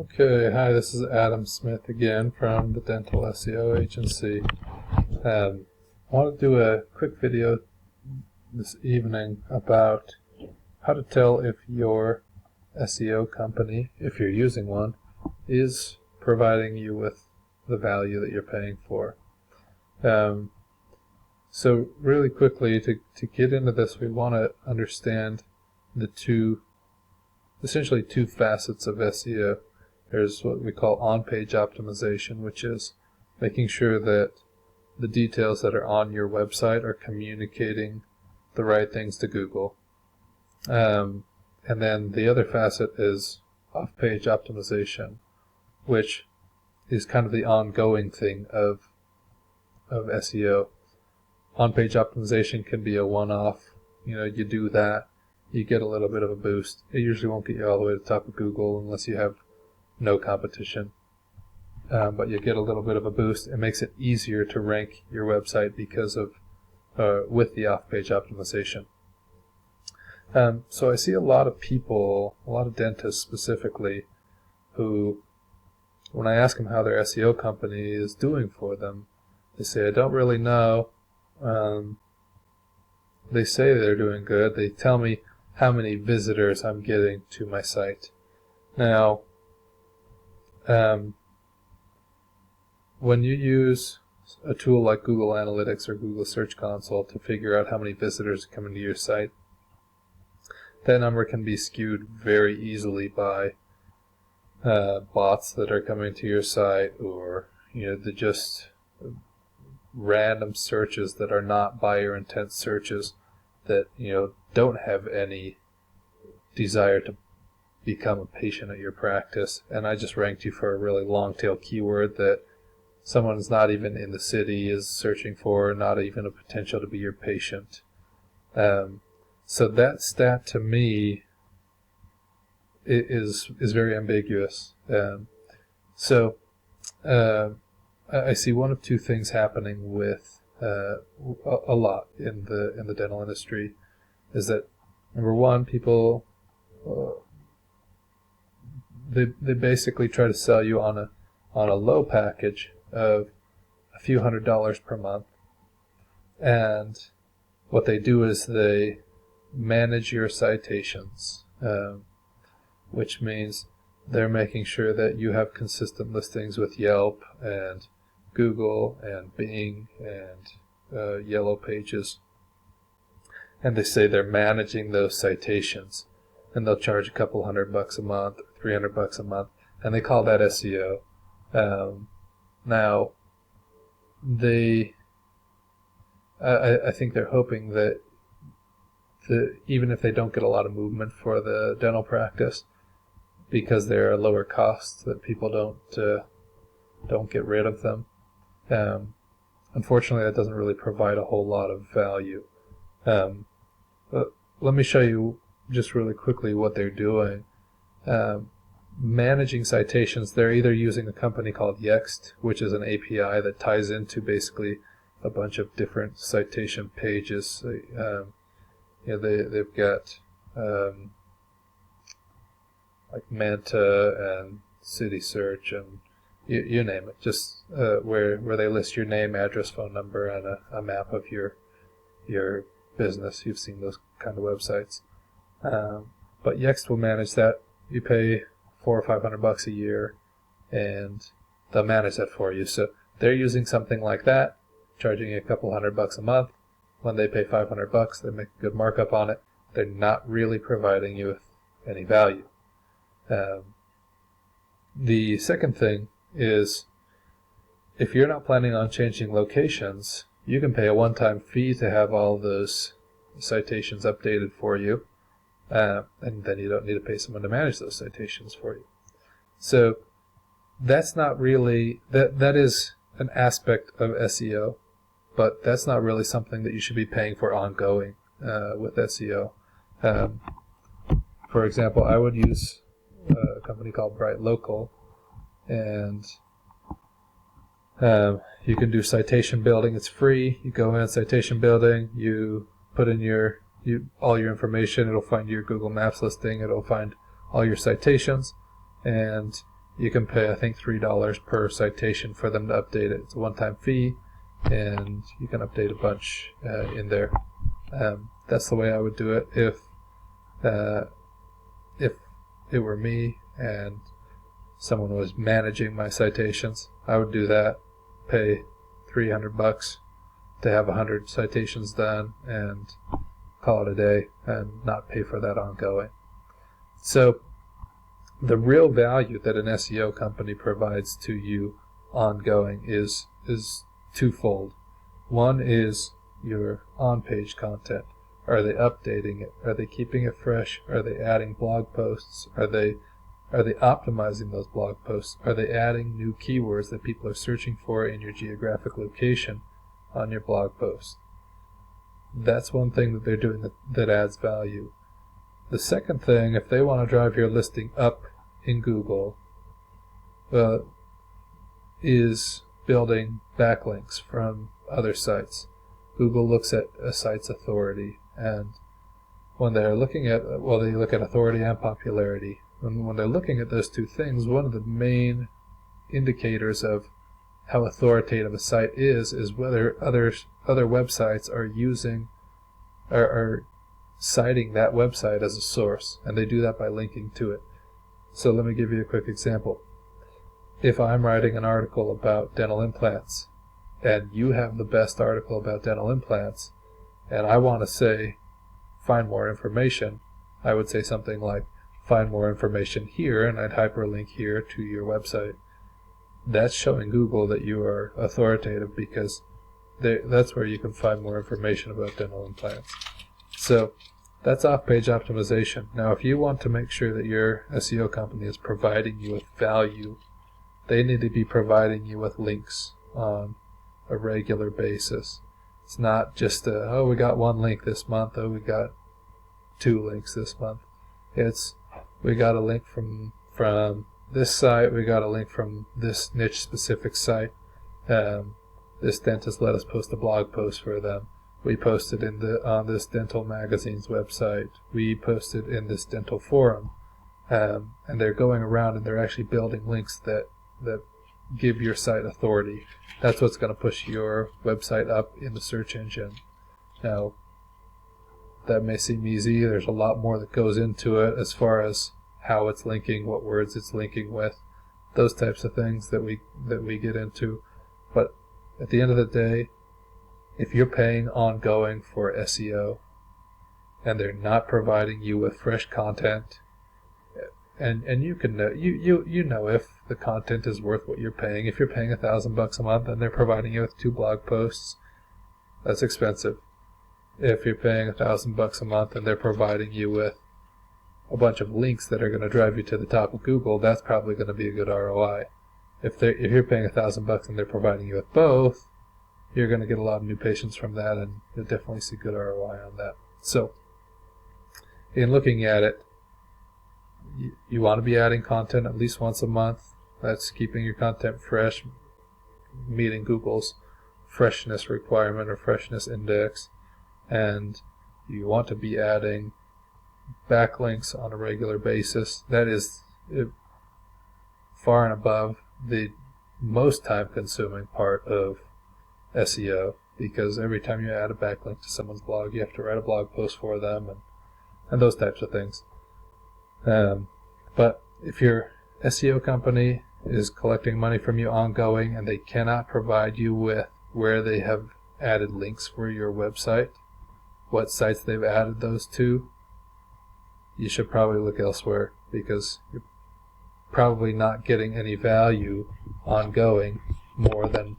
Okay, hi, this is Adam Smith again from the Dental SEO Agency. I want to do a quick video this evening about how to tell if your SEO company, if you're using one, is providing you with the value that you're paying for. So really quickly, to get into this, we want to understand the essentially two facets of SEO. There's what we call on-page optimization, which is making sure that the details that are on your website are communicating the right things to Google. And then the other facet is off-page optimization, which is kind of the ongoing thing of SEO. On-page optimization can be a one-off. You do that, you get a little bit of a boost. It usually won't get you all the way to the top of Google unless you have no competition. But you get a little bit of a boost. It makes it easier to rank your website because of with the off-page optimization. So I see a lot of people, a lot of dentists specifically, who, when I ask them how their SEO company is doing for them, they say, I don't really know. They say they're doing good. They tell me how many visitors I'm getting to my site. Now, when you use a tool like Google Analytics or Google Search Console to figure out how many visitors are coming to your site, that number can be skewed very easily by bots that are coming to your site, or the just random searches that are not buyer intent searches that don't have any desire to become a patient at your practice, and I just ranked you for a really long tail keyword that someone's not even in the city is searching for, not even a potential to be your patient. So that stat to me is very ambiguous. So I see one of two things happening with a lot in the dental industry, is that number one, people they basically try to sell you on a low package of a few $100s per month, and what they do is they manage your citations, which means they're making sure that you have consistent listings with Yelp and Google and Bing and Yellow Pages, and they say they're managing those citations, and they'll charge a couple $100 a month, $300 a month, and they call that SEO. Now, I think they're hoping that even if they don't get a lot of movement for the dental practice, because they're a lower cost, that people don't get rid of them. Unfortunately, that doesn't really provide a whole lot of value. But let me show you just really quickly what they're doing. Managing citations, they're either using a company called Yext, which is an API that ties into basically a bunch of different citation pages. They've got like Manta and City Search and you name it, just where they list your name, address, phone number, and a map of your business. You've seen those kind of websites. But Yext will manage that. You pay $400 or $500 a year, and they'll manage that for you. So they're using something like that, charging you a couple $100 a month. When they pay $500, they make a good markup on it. They're not really providing you with any value. The second thing is, if you're not planning on changing locations, you can pay a one-time fee to have all those citations updated for you, and then you don't need to pay someone to manage those citations for you. So that's not really, that is an aspect of SEO, but that's not really something that you should be paying for ongoing with SEO. For example, I would use a company called Bright Local, and you can do citation building. It's free. You go in citation building, you put in all your information. It'll find your Google Maps listing. It'll find all your citations, and you can pay, I think, $3 per citation for them to update it. It's a one-time fee, and you can update a bunch in there. That's the way I would do it if it were me and someone was managing my citations. I would do that, pay $300 to have 100 citations done and call it a day and not pay for that ongoing. So the real value that an SEO company provides to you ongoing is twofold. One is your on-page content. Are they updating it? Are they keeping it fresh? Are they adding blog posts? Are they optimizing those blog posts? Are they adding new keywords that people are searching for in your geographic location on your blog post? That's one thing that they're doing that adds value. The second thing, if they want to drive your listing up in Google, is building backlinks from other sites. Google looks at a site's authority, and when they're looking at, they look at authority and popularity. When they're looking at those two things, one of the main indicators of how authoritative a site is whether other websites are citing that website as a source, and they do that by linking to it. So let me give you a quick example. If I'm writing an article about dental implants, and you have the best article about dental implants, and I want to say, find more information, I would say something like, find more information here, and I'd hyperlink here to your website. That's showing Google that you are authoritative, because that's where you can find more information about dental implants. So that's off-page optimization. Now, if you want to make sure that your SEO company is providing you with value, they need to be providing you with links on a regular basis. It's not just we got one link this month, we got 2 links this month. It's, we got a link from this site, we got a link from this niche specific site. This dentist let us post a blog post for them. We posted on this dental magazine's website. We posted in this dental forum. And they're going around and they're actually building links that give your site authority. That's what's going to push your website up in the search engine. Now, that may seem easy. There's a lot more that goes into it as far as how it's linking, what words it's linking with, those types of things that we get into. But at the end of the day, if you're paying ongoing for SEO and they're not providing you with fresh content, and you can know, you know if the content is worth what you're paying. If you're paying $1,000 a month and they're providing you with 2 blog posts, that's expensive. If you're paying $1,000 a month and they're providing you with a bunch of links that are going to drive you to the top of Google, that's probably going to be a good ROI. If you're paying $1,000 and they're providing you with both, you're going to get a lot of new patients from that, and you'll definitely see good ROI on that. So, in looking at it, you want to be adding content at least once a month. That's keeping your content fresh, meeting Google's freshness requirement or freshness index. And you want to be adding backlinks on a regular basis. That is far and above the most time-consuming part of SEO, because every time you add a backlink to someone's blog, you have to write a blog post for them and those types of things. But if your SEO company is collecting money from you ongoing and they cannot provide you with where they have added links for your website, what sites they've added those to, you should probably look elsewhere, because you're probably not getting any value ongoing more than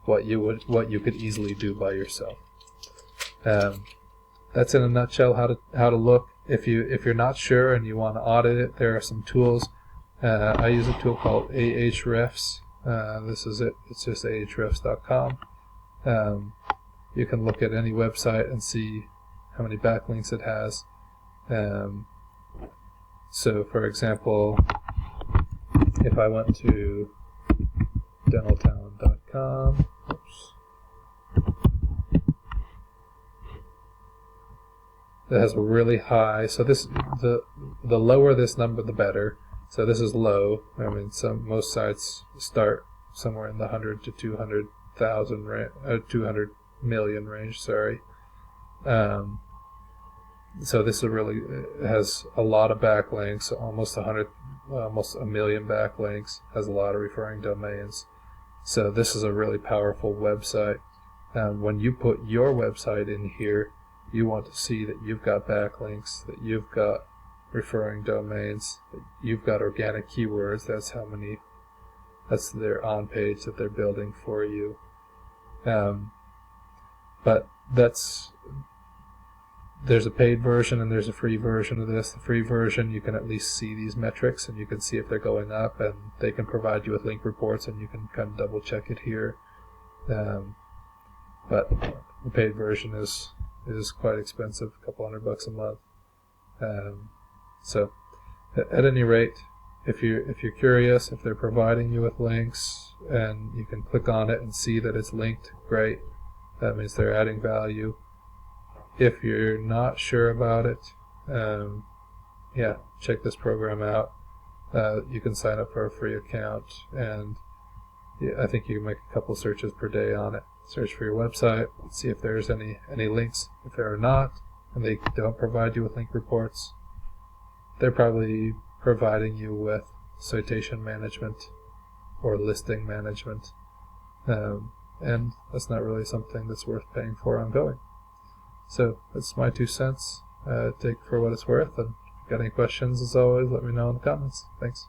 what you could easily do by yourself. That's in a nutshell how to look. If you're not sure and you want to audit it, there are some tools. I use a tool called Ahrefs. This is it. It's just ahrefs.com. You can look at any website and see how many backlinks it has. So, for example, if I went to dentaltalent.com, that has a really high, so the lower this number the better. So this is low. I mean, most sites start somewhere in the 100 to 200,000 200 million range. Sorry. So this has a lot of backlinks, almost a million backlinks, has a lot of referring domains. So this is a really powerful website. When you put your website in here, you want to see that you've got backlinks, that you've got referring domains, that you've got organic keywords. That's their on page that they're building for you. But there's a paid version and there's a free version of this. The free version, you can at least see these metrics and you can see if they're going up, and they can provide you with link reports and you can kind of double check it here. But the paid version is quite expensive, a couple $100 a month. So at any rate, if you're curious, if they're providing you with links and you can click on it and see that it's linked, great. That means they're adding value. If you're not sure about it, check this program out. You can sign up for a free account, and I think you can make a couple searches per day on it. Search for your website, see if there's any links. If there are not, and they don't provide you with link reports, they're probably providing you with citation management or listing management, and that's not really something that's worth paying for ongoing. So that's my 2 cents. Take it for what it's worth, and if you've got any questions, as always, let me know in the comments. Thanks.